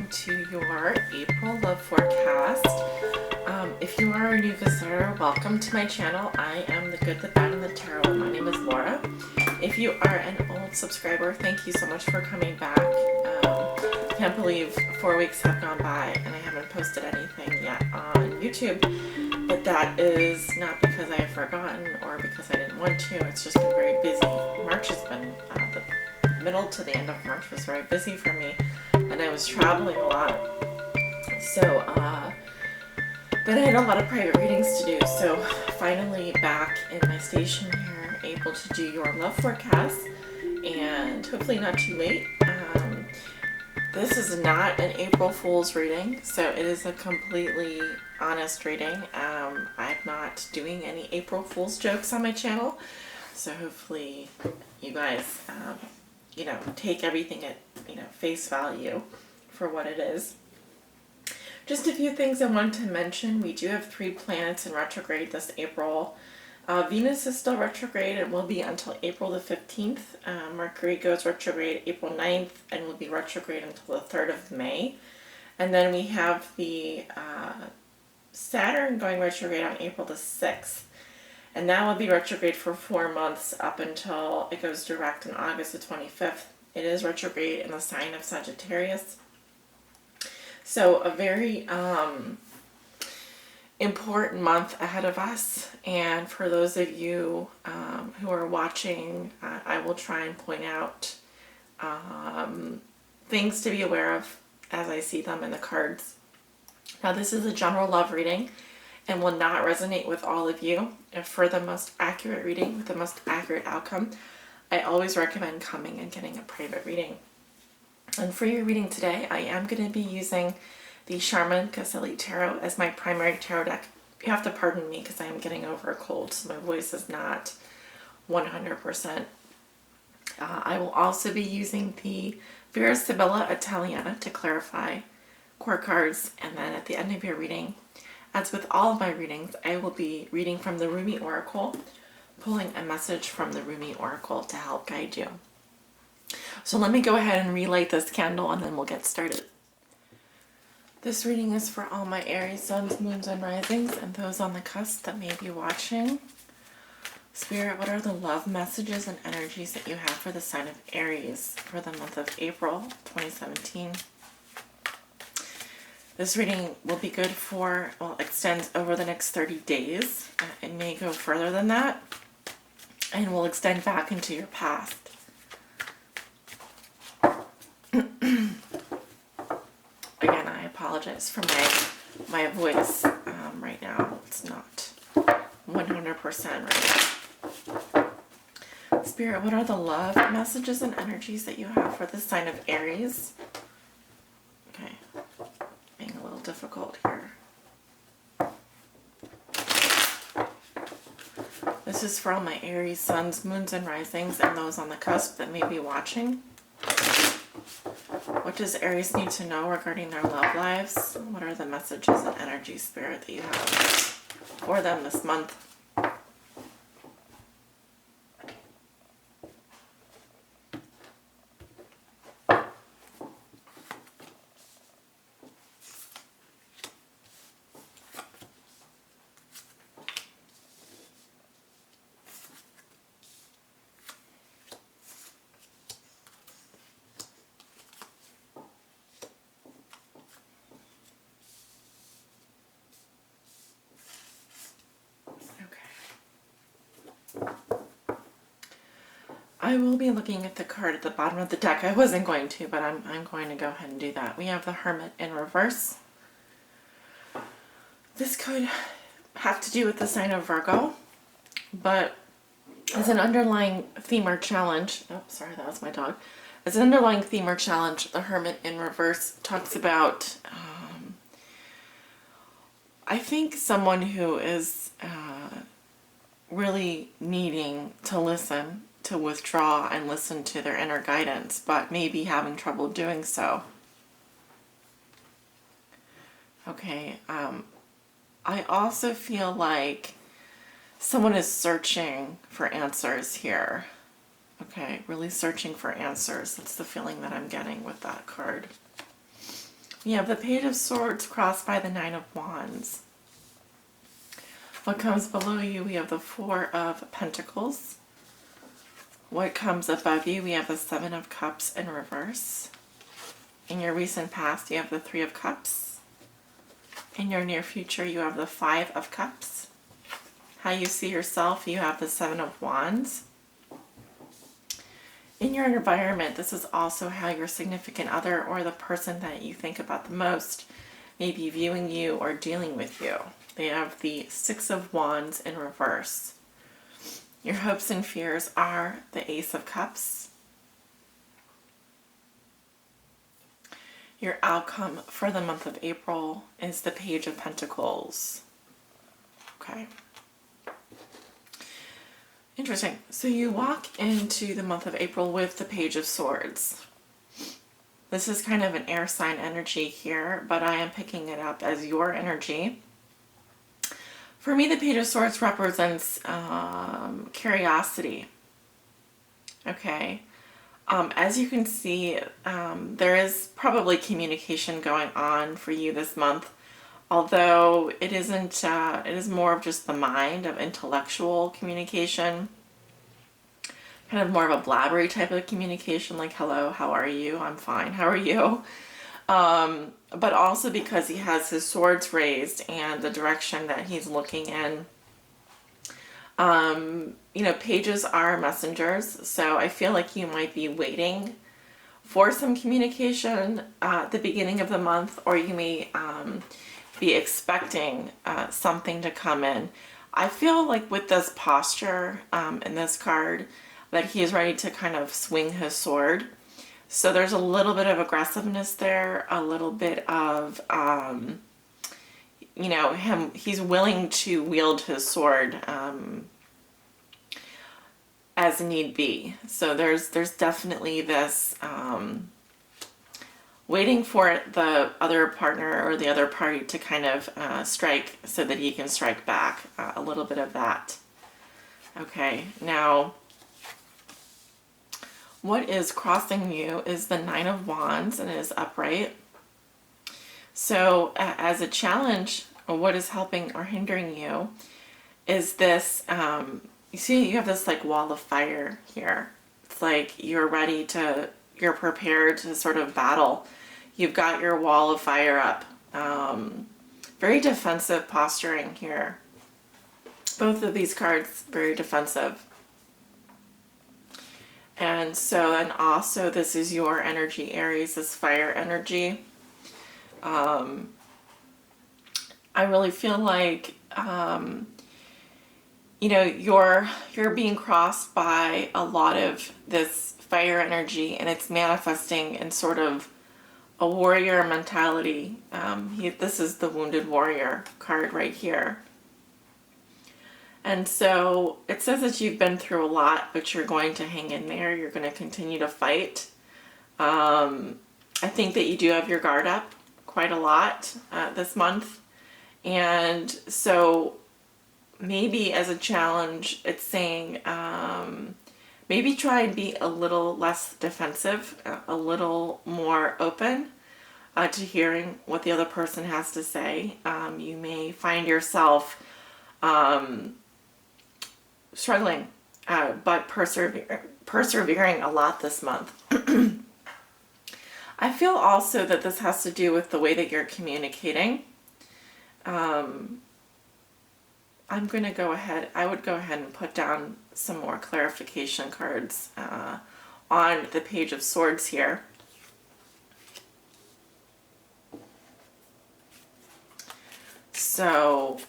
welcome to your April love forecast. If you are a new visitor, welcome to my channel. I am the good, the bad, and the tarot. My name is Laura. If you are an old subscriber, thank you so much for coming back. Can't believe 4 weeks have gone by and I haven't posted anything yet on YouTube, but that is not because I have forgotten or because I didn't want to. It's just been very busy. March has been, the middle to the end of March was very busy for me, and I was traveling a lot. So, but I had a lot of private readings to do. So finally back in my station here, able to do your love forecast, and hopefully not too late. This is not an April Fool's reading, so it is a completely honest reading. I'm not doing any April Fool's jokes on my channel, so hopefully you guys, take everything at, face value for what it is. Just a few things I want to mention. We do have 3 planets in retrograde this April. Venus is still retrograde and will be until April the 15th. Mercury goes retrograde April 9th and will be retrograde until the 3rd of May. And then we have the Saturn going retrograde on April the 6th. And that will be retrograde for 4 months up until it goes direct on August the 25th. It is retrograde in the sign of Sagittarius. So a very important month ahead of us, and for those of you who are watching, I will try and point out things to be aware of as I see them in the cards. Now, this is a general love reading and will not resonate with all of you. And for the most accurate reading with the most accurate outcome, I always recommend coming and getting a private reading. And for your reading today, I am going to be using the Charmin Caselli Tarot as my primary tarot deck. You have to pardon me because I am getting over a cold, so my voice is not 100%. I will also be using the Vera Sibilla Italiana to clarify core cards, and then at the end of your reading, as with all of my readings, I will be reading from the Rumi Oracle, pulling a message from the Rumi Oracle to help guide you. So let me go ahead and relight this candle and then we'll get started. This reading is for all my Aries, suns, moons, and risings, and those on the cusp that may be watching. Spirit, what are the love messages and energies that you have for the sign of Aries for the month of April 2017? This reading will be good for, extends over the next 30 days. It may go further than that and will extend back into your past. Again, I apologize for my voice right now. It's not 100% right. Spirit, what are the love messages and energies that you have for the sign of Aries? Okay, being a little difficult here. This is for all my Aries, suns, moons, and risings, and those on the cusp that may be watching. What does Aries need to know regarding their love lives? What are the messages and energy, Spirit, that you have for them this month? I will be looking at the card at the bottom of the deck. I wasn't going to, but I'm going to go ahead and do that. We have the Hermit in reverse. This could have to do with the sign of Virgo, but as an underlying theme or challenge, oh, sorry, that was my dog. As an underlying theme or challenge, the Hermit in reverse talks about, I think, someone who is really needing to listen, to withdraw and listen to their inner guidance, but maybe having trouble doing so. Okay, I also feel like someone is searching for answers here. Okay, really searching for answers. That's the feeling that I'm getting with that card. You have the Page of Swords crossed by the Nine of Wands. What comes below you, we have the Four of Pentacles. What comes above you, we have the Seven of Cups in reverse. In your recent past, you have the Three of Cups. In your near future, you have the Five of Cups. How you see yourself, you have the Seven of Wands. In your environment, this is also how your significant other or the person that you think about the most may be viewing you or dealing with you. They have the Six of Wands in reverse. Your hopes and fears are the Ace of Cups. Your outcome for the month of April is the Page of Pentacles. Okay. Interesting. So you walk into the month of April with the Page of Swords. This is kind of an air sign energy here, but I am picking it up as your energy. For me, the Page of Swords represents curiosity. Okay. As you can see, there is probably communication going on for you this month. Although it isn't, it is more of just the mind, of intellectual communication, kind of more of a blabbery type of communication, like, hello, how are you? I'm fine, how are you? But also because he has his swords raised and the direction that he's looking in. You know, pages are messengers, so I feel like you might be waiting for some communication at the beginning of the month, or you may be expecting something to come in. I feel like with this posture in this card that he is ready to kind of swing his sword. So there's a little bit of aggressiveness there, a little bit of, you know, he's willing to wield his sword as need be. So there's definitely this waiting for the other partner or the other party to kind of strike so that he can strike back. A little bit of that. Okay, now what is crossing you is the Nine of Wands, and it is upright. So as a challenge, what is helping or hindering you is this, you see you have this like wall of fire here. It's like you're prepared to sort of battle. You've got your wall of fire up. Very defensive posturing here. Both of these cards, very defensive. And so, and also this is your energy, Aries, this fire energy. I really feel like, you know, you're being crossed by a lot of this fire energy, and it's manifesting in sort of a warrior mentality. This is the Wounded Warrior card right here. And so it says that you've been through a lot, but you're going to hang in there. You're going to continue to fight. I think that you do have your guard up quite a lot this month. And so maybe as a challenge, it's saying maybe try and be a little less defensive, a little more open to hearing what the other person has to say. You may find yourself struggling, but persevering a lot this month. I feel also that this has to do with the way that you're communicating. I'm going to go ahead, I would go ahead and put down some more clarification cards on the Page of Swords here. So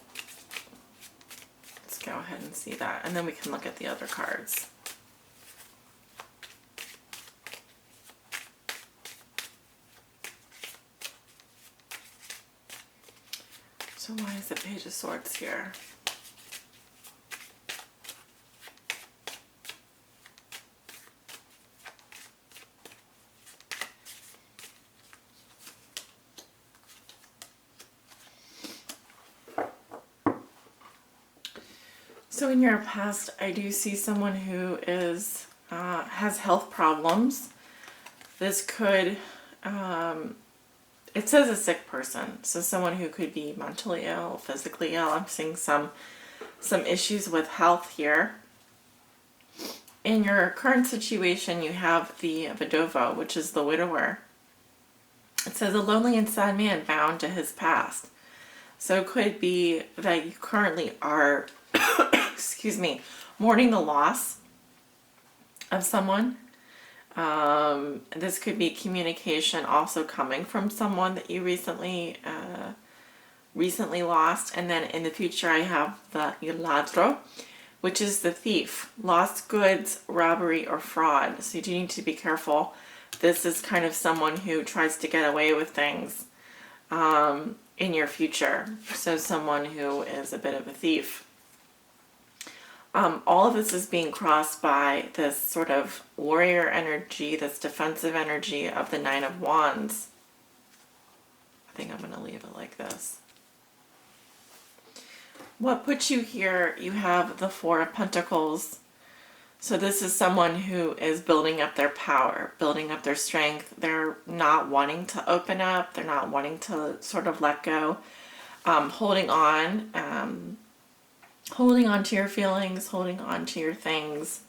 let's go ahead and see that, and then we can look at the other cards. So why is the Page of Swords here? So in your past, I do see someone who is has health problems. This could it says a sick person. So someone who could be mentally ill, physically ill. I'm seeing some issues with health here. In your current situation, you have the Vidovo, which is the widower. It says a lonely and sad man bound to his past. So it could be that you currently are, excuse me, mourning the loss of someone. This could be communication also coming from someone that you recently lost. And then in the future, I have the Il Ladro, which is the thief, lost goods, robbery, or fraud. So you do need to be careful. This is kind of someone who tries to get away with things in your future. So someone who is a bit of a thief. All of this is being crossed by this sort of warrior energy, this defensive energy of the Nine of Wands. I think I'm going to leave it like this. What puts you here? You have the Four of Pentacles. So this is someone who is building up their power, building up their strength. They're not wanting to open up. They're not wanting to sort of let go. Holding on to your feelings, holding on to your things.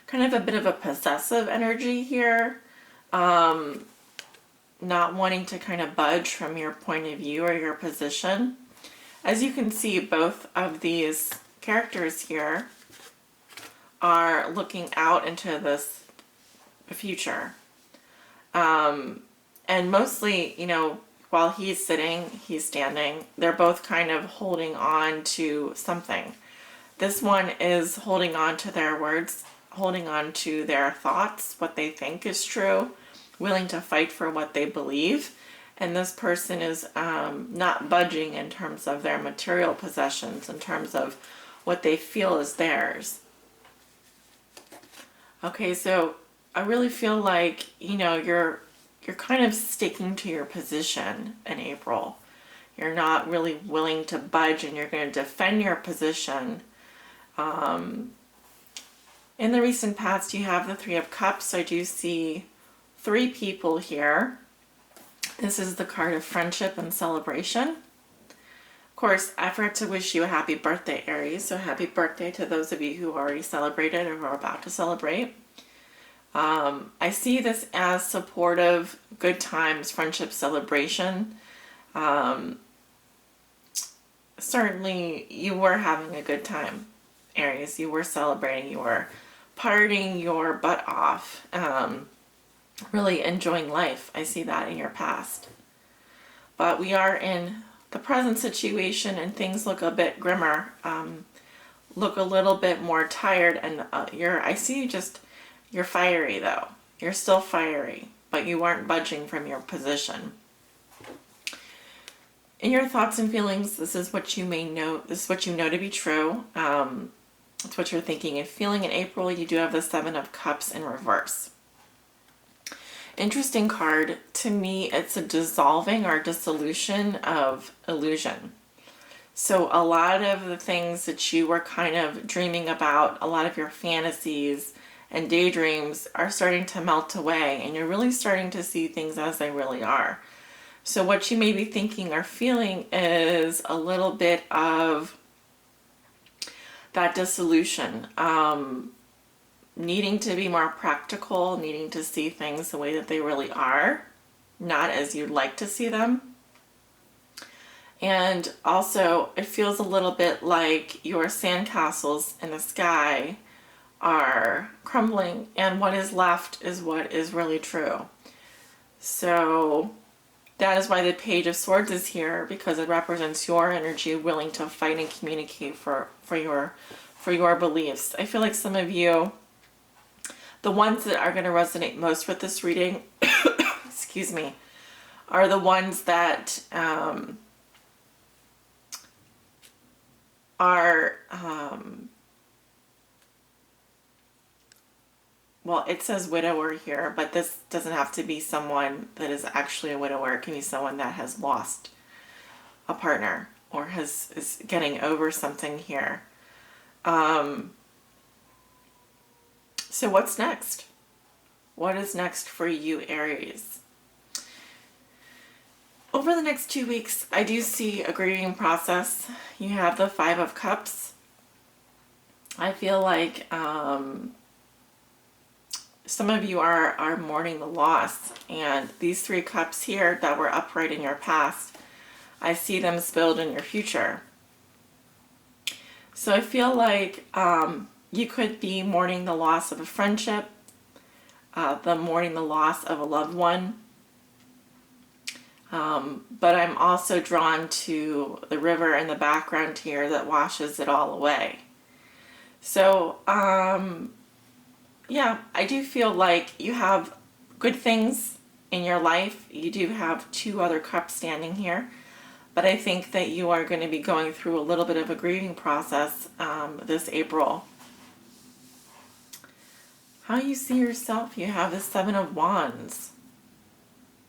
Kind of a bit of a possessive energy here. Not wanting to kind of budge from your point of view or your position. As you can see, both of these characters here are looking out into this future. And mostly, you know, while he's sitting, he's standing. They're both kind of holding on to something. This one is holding on to their words, holding on to their thoughts, what they think is true, willing to fight for what they believe. And this person is not budging in terms of their material possessions, in terms of what they feel is theirs. Okay, so I really feel like, you know, you're kind of sticking to your position in April. You're not really willing to budge, and you're going to defend your position. In the recent past, you have the Three of Cups. I do see 3 people here. This is the card of friendship and celebration. Of course, I forgot to wish you a happy birthday, Aries. So happy birthday to those of you who already celebrated or who are about to celebrate. I see this as supportive, good times, friendship, celebration. Certainly you were having a good time, Aries. You were celebrating, you were partying your butt off. Really enjoying life. I see that in your past. But we are in the present situation and things look a bit grimmer, look a little bit more tired, and I see you just, you're fiery though. You're still fiery, but you aren't budging from your position. In your thoughts and feelings, this is what you may know, this is what you know to be true. It's what you're thinking and feeling. In April, you do have the Seven of Cups in reverse. Interesting card. To me, it's a dissolving or dissolution of illusion. So a lot of the things that you were kind of dreaming about, a lot of your fantasies and daydreams are starting to melt away, and you're really starting to see things as they really are. So what you may be thinking or feeling is a little bit of that dissolution. Needing to be more practical, needing to see things the way that they really are, not as you'd like to see them. And also, it feels a little bit like your sandcastles in the sky are crumbling, and what is left is what is really true. So that is why the Page of Swords is here, because it represents your energy willing to fight and communicate for your beliefs. I feel like some of you, the ones that are going to resonate most with this reading, excuse me, are the ones that are, well, it says widower here, but this doesn't have to be someone that is actually a widower. It can be someone that has lost a partner or is getting over something here. So what's next? What is next for you, Aries? over the next 2 weeks, I do see a grieving process. You have the Five of Cups. I feel like some of you are mourning the loss, and these three cups here that were upright in your past, I see them spilled in your future. So I feel like you could be mourning the loss of a friendship, mourning the loss of a loved one. But I'm also drawn to the river in the background here that washes it all away. So, yeah, I do feel like you have good things in your life. You do have two other cups standing here. But I think that you are going to be going through a little bit of a grieving process this April. How you see yourself? You have the Seven of Wands.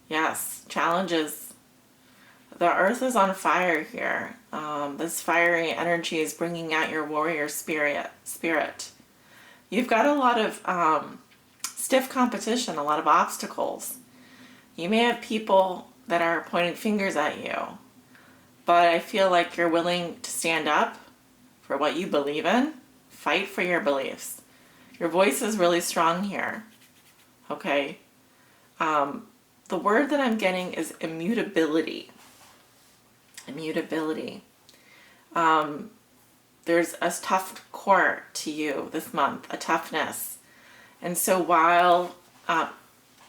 Yes, challenges. The earth is on fire here. This fiery energy is bringing out your warrior spirit. You've got a lot of stiff competition, a lot of obstacles. You may have people that are pointing fingers at you, but I feel like you're willing to stand up for what you believe in, fight for your beliefs. Your voice is really strong here, okay? The word that I'm getting is immutability. Immutability. There's a tough core to you this month, a toughness. And so while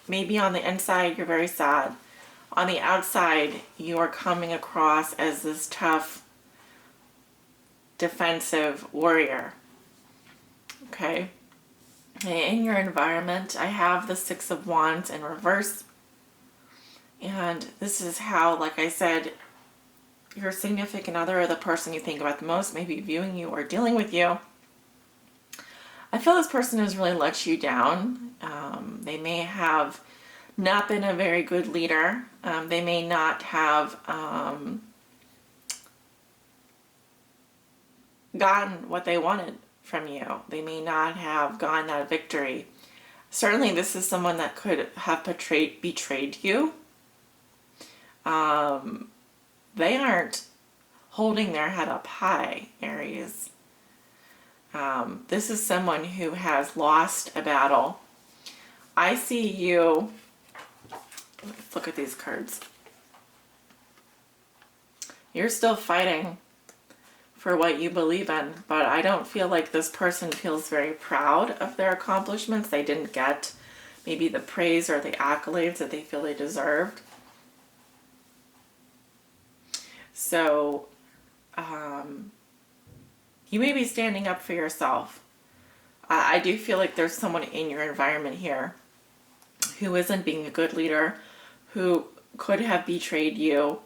maybe on the inside you're very sad, on the outside you are coming across as this tough, defensive warrior. Okay? In your environment, I have the Six of Wands in reverse. And this is how, like I said, your significant other or the person you think about the most may be viewing you or dealing with you. I feel this person has really let you down. They may have not been a very good leader. They may not have gotten what they wanted from you. They may not have gotten that victory. Certainly this is someone that could have betrayed you. They aren't holding their head up high, Aries. This is someone who has lost a battle. I see you, let's look at these cards. You're still fighting for what you believe in, but I don't feel like this person feels very proud of their accomplishments. They didn't get maybe the praise or the accolades that they feel they deserved. So, you may be standing up for yourself. I do feel like there's someone in your environment here who isn't being a good leader, who could have betrayed you,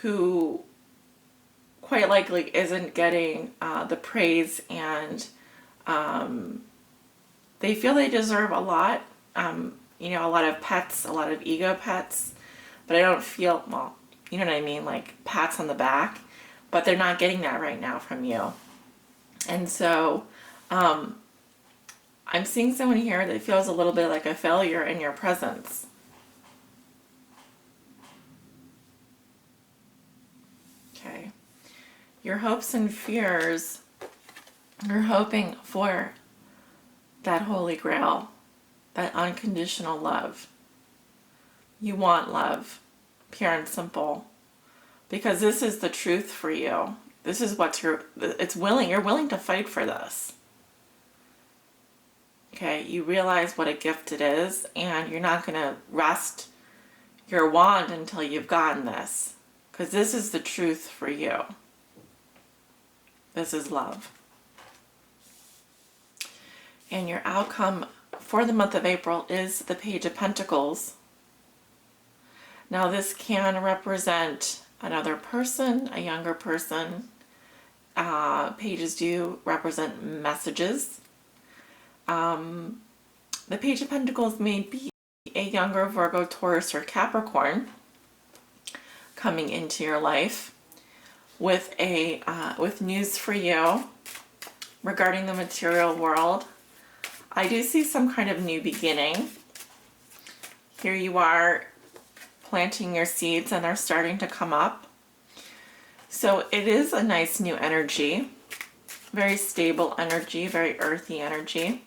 who quite likely isn't getting the praise, and they feel they deserve a lot. You know, a lot of pets, a lot of ego pets. But I don't feel, well, you know what I mean, like pats on the back, but they're not getting that right now from you. And so I'm seeing someone here that feels a little bit like a failure in your presence. Okay. Your hopes and fears, you're hoping for that holy grail, that unconditional love. You want love, pure and simple, because this is the truth for you. This is what you're willing to fight for this. Okay, you realize what a gift it is, and you're not going to rest your wand until you've gotten this, because this is the truth for you. This is love. And your outcome for the month of April is the Page of Pentacles. Now this can represent another person, a younger person. Pages do represent messages. The Page of Pentacles may be a younger Virgo, Taurus, or Capricorn coming into your life with with news for you regarding the material world. I do see some kind of new beginning. Here you are planting your seeds and they're starting to come up. So it is a nice new energy, very stable energy, very earthy energy.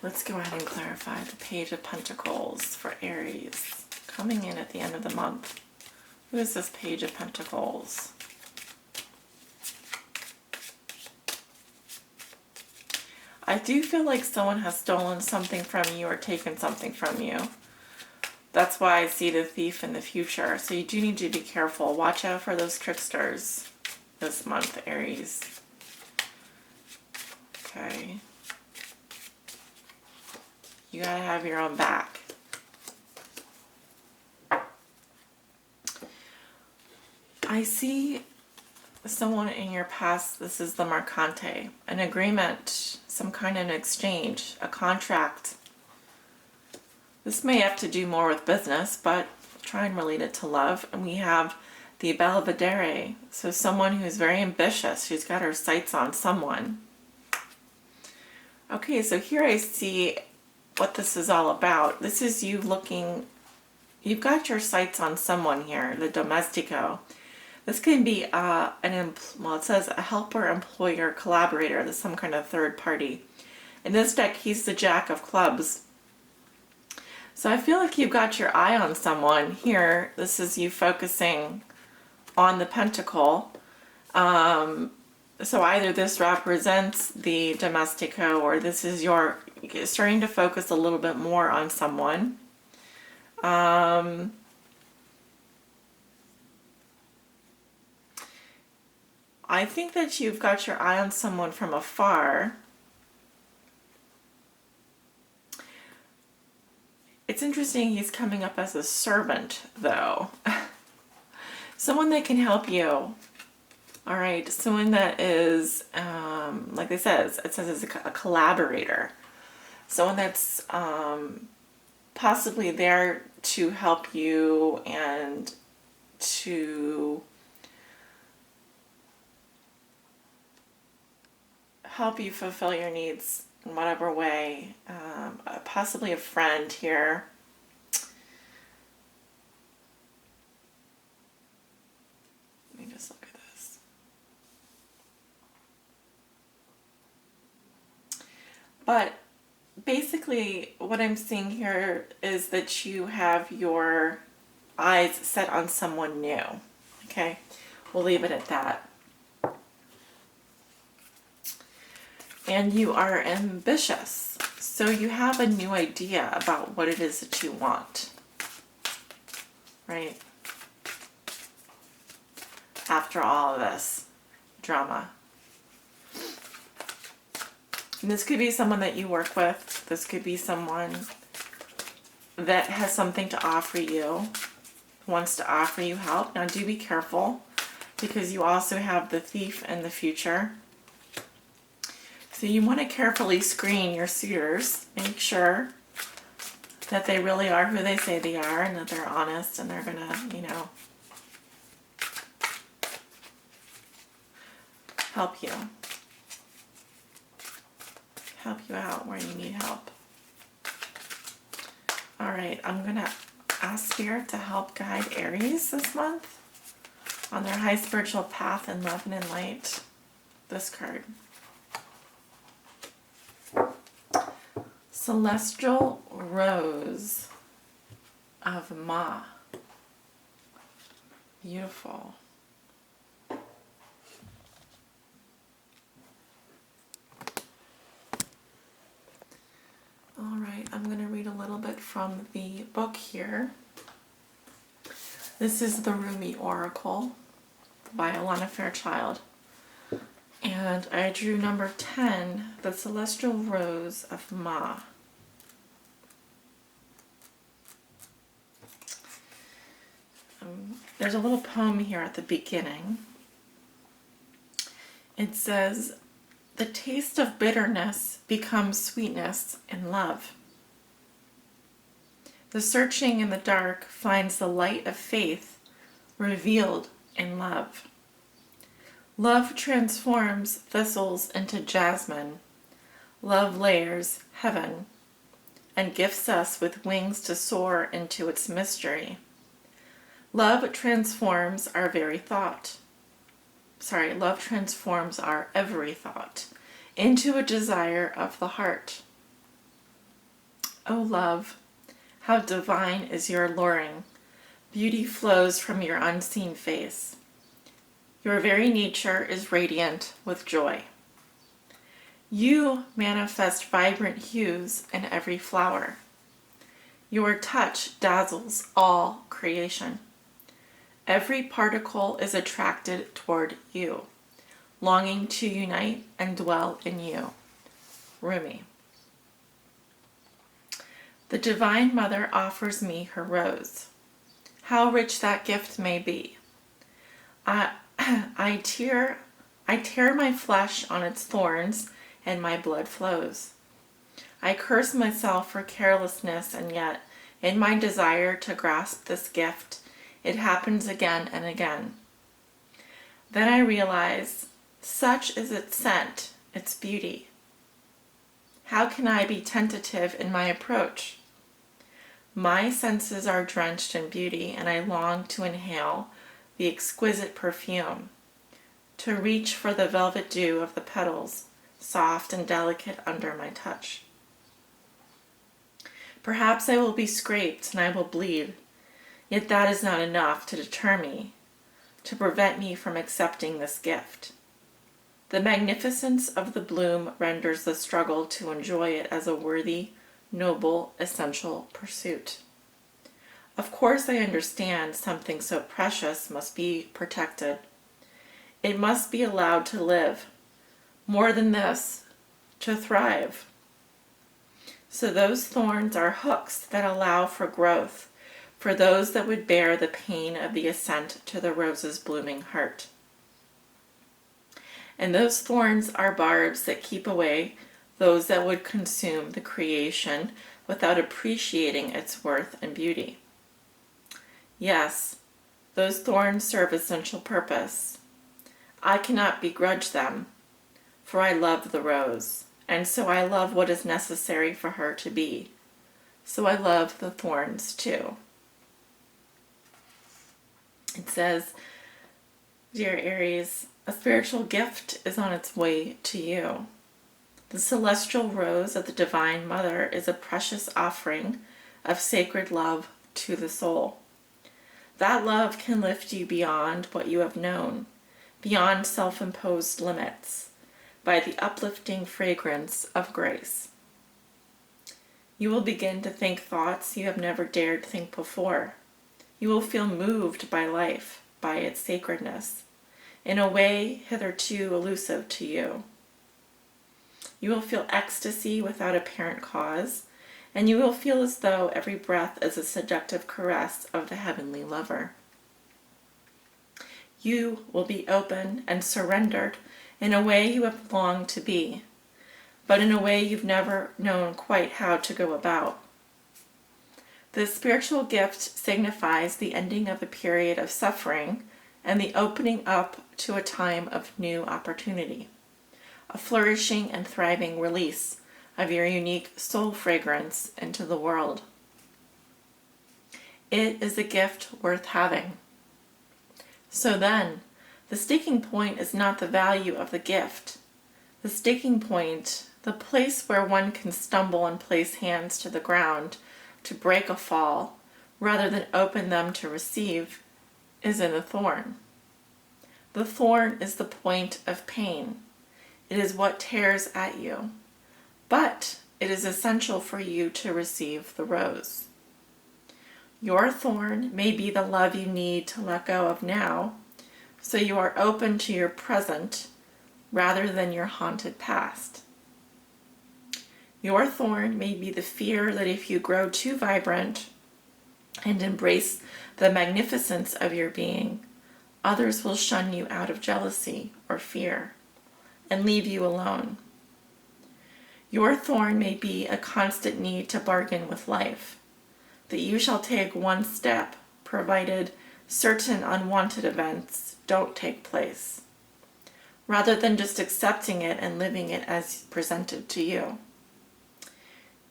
Let's go ahead and clarify the Page of Pentacles for Aries, coming in at the end of the month. Who is this Page of Pentacles? I do feel like someone has stolen something from you or taken something from you. That's why I see the Thief in the future. So you do need to be careful. Watch out for those tricksters this month, Aries. Okay. You gotta have your own back. I see someone in your past, this is the Mercante, an agreement, some kind of an exchange, a contract. This may have to do more with business, but try and relate it to love. And we have the Belvedere, so someone who's very ambitious, who's got her sights on someone. Okay, so here I see what this is all about. This is you looking, you've got your sights on someone here, the Domestico. This can be well, it says a helper, employer, collaborator. There's some kind of third party. In this deck, he's the Jack of Clubs. So I feel like you've got your eye on someone here. This is you focusing on the Pentacle. So either this represents the Domestico or this is your starting to focus a little bit more on someone. I think that you've got your eye on someone from afar. It's interesting he's coming up as a servant, though. Someone that can help you. All right, someone that is, like it says it's a collaborator. Someone that's possibly there to help you and to help you fulfill your needs in whatever way. Possibly a friend here. Let me just look at this. But basically what I'm seeing here is that you have your eyes set on someone new. Okay, we'll leave it at that. And you are ambitious. So you have a new idea about what it is that you want. Right? After all of this drama. And this could be someone that you work with. This could be someone that has something to offer you, wants to offer you help. Now do be careful because you also have the Thief in the future. So you want to carefully screen your suitors. Make sure that they really are who they say they are and that they're honest and they're gonna, you know, help you. Help you out where you need help. All right, I'm gonna ask Spirit to help guide Aries this month on their high spiritual path in love and in light. This card. Celestial Rose of Ma. Beautiful. All right, I'm going to read a little bit from the book here. This is the Rumi Oracle by Alana Fairchild. And I drew number 10, the Celestial Rose of Ma. There's a little poem here at the beginning. It says, "The taste of bitterness becomes sweetness in love. The searching in the dark finds the light of faith revealed in love. Love transforms thistles into jasmine. Love layers heaven and gifts us with wings to soar into its mystery. Love transforms our every thought into a desire of the heart. O love, how divine is your alluring. Beauty flows from your unseen face. Your very nature is radiant with joy. You manifest vibrant hues in every flower. Your touch dazzles all creation. Every particle is attracted toward you, longing to unite and dwell in you. Rumi. The Divine Mother offers me her rose. How rich that gift may be. I tear my flesh on its thorns, and my blood flows. I curse myself for carelessness, and yet, in my desire to grasp this gift, it happens again and again. Then I realize, such is its scent, its beauty. How can I be tentative in my approach? My senses are drenched in beauty, and I long to inhale the exquisite perfume, to reach for the velvet dew of the petals, soft and delicate under my touch. Perhaps I will be scraped and I will bleed, yet that is not enough to deter me, to prevent me from accepting this gift. The magnificence of the bloom renders the struggle to enjoy it as a worthy, noble, essential pursuit. Of course, I understand something so precious must be protected. It must be allowed to live. More than this, to thrive. So those thorns are hooks that allow for growth, for those that would bear the pain of the ascent to the rose's blooming heart. And those thorns are barbs that keep away those that would consume the creation without appreciating its worth and beauty. Yes, those thorns serve essential purpose. I cannot begrudge them, for I love the rose, and so I love what is necessary for her to be. So I love the thorns too. It says, Dear Aries, a spiritual gift is on its way to you. The celestial rose of the Divine Mother is a precious offering of sacred love to the soul. That love can lift you beyond what you have known, beyond self-imposed limits, by the uplifting fragrance of grace. You will begin to think thoughts you have never dared think before. You will feel moved by life, by its sacredness, in a way hitherto elusive to you. You will feel ecstasy without apparent cause, and you will feel as though every breath is a seductive caress of the heavenly lover. You will be open and surrendered in a way you have longed to be, but in a way you've never known quite how to go about. This spiritual gift signifies the ending of a period of suffering and the opening up to a time of new opportunity, a flourishing and thriving release of your unique soul fragrance into the world. It is a gift worth having. So then, the sticking point is not the value of the gift. The sticking point, the place where one can stumble and place hands to the ground to break a fall, rather than open them to receive, is in the thorn. The thorn is the point of pain. It is what tears at you. But it is essential for you to receive the rose. Your thorn may be the love you need to let go of now, so you are open to your present rather than your haunted past. Your thorn may be the fear that if you grow too vibrant and embrace the magnificence of your being, others will shun you out of jealousy or fear and leave you alone. Your thorn may be a constant need to bargain with life, that you shall take one step, provided certain unwanted events don't take place, rather than just accepting it and living it as presented to you.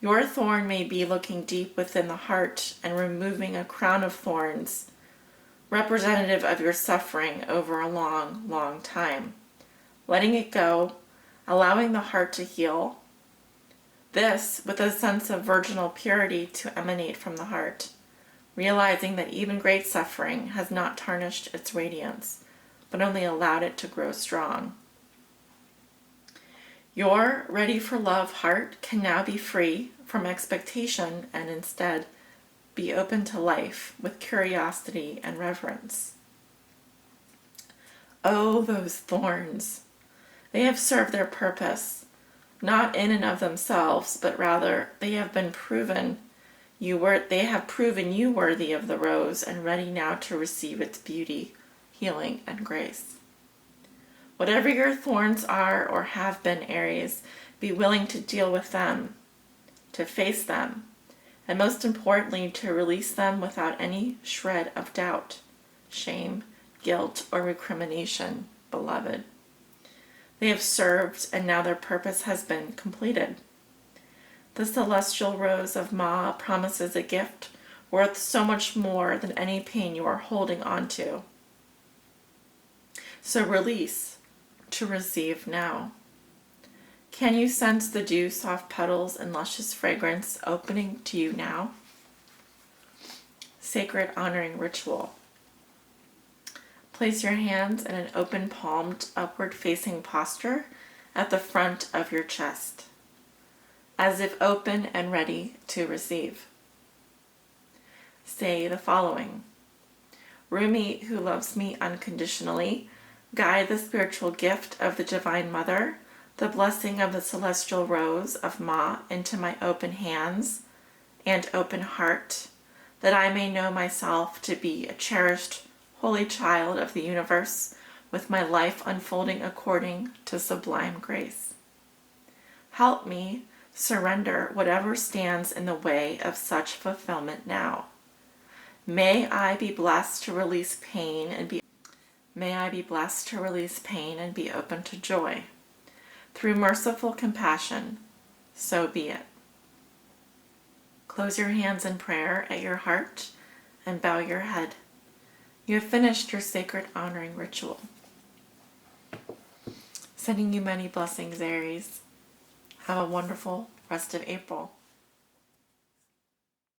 Your thorn may be looking deep within the heart and removing a crown of thorns, representative of your suffering over a long, long time. Letting it go, allowing the heart to heal. This with a sense of virginal purity to emanate from the heart, realizing that even great suffering has not tarnished its radiance, but only allowed it to grow strong. Your ready for love heart can now be free from expectation and instead be open to life with curiosity and reverence. Oh, those thorns! They have served their purpose, not in and of themselves, but rather they have proven you worthy of the rose and ready now to receive its beauty, healing, and grace. Whatever your thorns are or have been, Aries, be willing to deal with them, to face them, and most importantly, to release them without any shred of doubt, shame, guilt, or recrimination, beloved. They have served, and now their purpose has been completed. The celestial rose of Ma promises a gift worth so much more than any pain you are holding on to. So release to receive now. Can you sense the dew, soft petals, and luscious fragrance opening to you now? Sacred honoring ritual. Place your hands in an open palmed, upward facing posture at the front of your chest, as if open and ready to receive. Say the following: Rumi, who loves me unconditionally, guide the spiritual gift of the Divine Mother, the blessing of the celestial rose of Ma into my open hands and open heart, that I may know myself to be a cherished, holy child of the universe, with my life unfolding according to sublime grace. Help me surrender whatever stands in the way of such fulfillment now. May I be blessed to release pain and be open to joy. Through merciful compassion, so be it. Close your hands in prayer at your heart and bow your head. You have finished your sacred honoring ritual. Sending you many blessings, Aries. Have a wonderful rest of April.